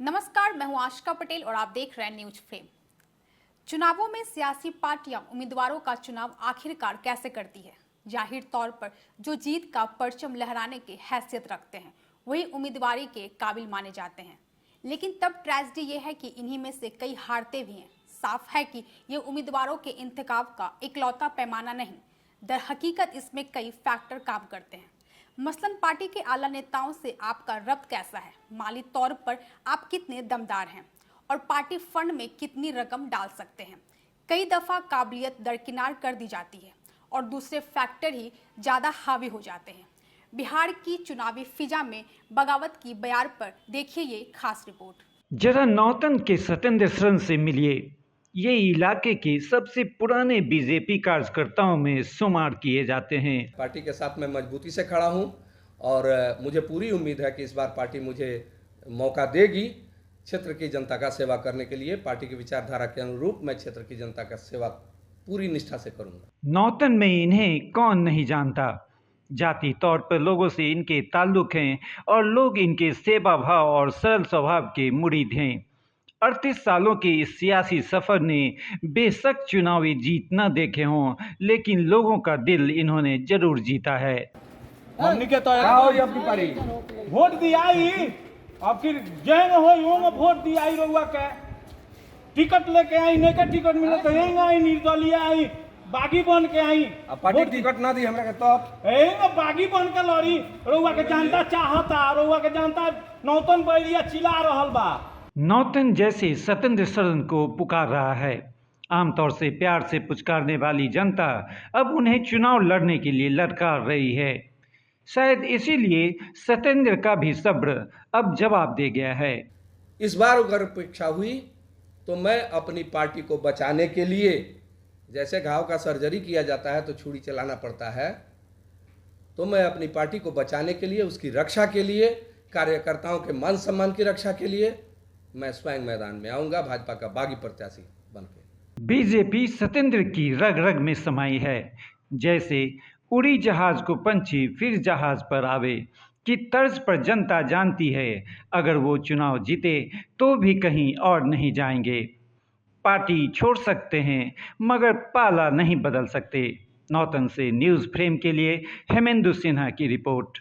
नमस्कार, मैं हूं आशिका पटेल और आप देख रहे हैं न्यूज फ्रेम। चुनावों में सियासी पार्टियां उम्मीदवारों का चुनाव आखिरकार कैसे करती है। जाहिर तौर पर जो जीत का परचम लहराने की हैसियत रखते हैं वही उम्मीदवारी के काबिल माने जाते हैं, लेकिन तब ट्रेजेडी ये है कि इन्हीं में से कई हारते भी हैं। साफ है कि ये उम्मीदवारों के इंतखाब का इकलौता पैमाना नहीं, दर हकीकत इसमें कई फैक्टर काम करते हैं। मसलन पार्टी के आला नेताओं से आपका रब्त कैसा है, माली तौर पर आप कितने दमदार हैं और पार्टी फंड में कितनी रकम डाल सकते हैं। कई दफा काबिलियत दरकिनार कर दी जाती है और दूसरे फैक्टर ही ज़्यादा हावी हो जाते हैं। बिहार की चुनावी फिजा में बगावत की बयार पर देखिए ये खास रिपोर्ट। जरा नौतन के सत्येंद्र शरण से मिलिए। ये इलाके के सबसे पुराने बीजेपी कार्यकर्ताओं में शुमार किए जाते हैं। पार्टी के साथ मैं मजबूती से खड़ा हूं और मुझे पूरी उम्मीद है कि इस बार पार्टी मुझे मौका देगी क्षेत्र की जनता का सेवा करने के लिए। पार्टी की विचारधारा के अनुरूप मैं क्षेत्र की जनता का सेवा पूरी निष्ठा से करूंगा। नौतन में इन्हें कौन नहीं जानता। जाति तौर पर लोगों से इनके ताल्लुक हैं और लोग इनके सेवा भाव और सरल स्वभाव के मुरीद हैं। 38 सालों के इस सियासी सफर ने बेशक चुनावी जीत न देखे हों, लेकिन लोगों का दिल इन्होंने जरूर जीता है। हमनी के तो आपकी पारी वोट दियाई, अब फिर जैन हो यो में वोट दियाई रहुआ के टिकट लेके आई, नहीं के टिकट मिले तो यही आई, निर्दलीय आई, बागी बन के आई। अब पार्टी टिकट ना दी हमरा के तब यही में बागी बन के लड़ी। रहुआ के जनता चाहता, रहुआ के जनता नौतन बैरिया चिल्ला रहल बा। नौतन जैसे सत्येंद्र शरण को पुकार रहा है। आमतौर से प्यार से पुचकारने वाली जनता अब उन्हें चुनाव लड़ने के लिए ललकार रही है। शायद इसीलिए सत्येंद्र का भी सब्र अब जवाब दे गया है। इस बार अगर अपेक्षा हुई तो मैं अपनी पार्टी को बचाने के लिए, जैसे घाव का सर्जरी किया जाता है तो छुरी चलाना पड़ता है, तो मैं अपनी पार्टी को बचाने के लिए, उसकी रक्षा के लिए, कार्यकर्ताओं के मान सम्मान की रक्षा के लिए मैं स्वयं मैदान में आऊंगा भाजपा का बागी प्रत्याशी बनकर। बीजेपी सत्येंद्र की रग रग में समाई है। जैसे उड़ी जहाज को पंछी फिर जहाज पर आवे की तर्ज पर जनता जानती है, अगर वो चुनाव जीते तो भी कहीं और नहीं जाएंगे। पार्टी छोड़ सकते हैं मगर पाला नहीं बदल सकते। नौतन से न्यूज़ फ्रेम के लिए हेमेंदु सिन्हा की रिपोर्ट।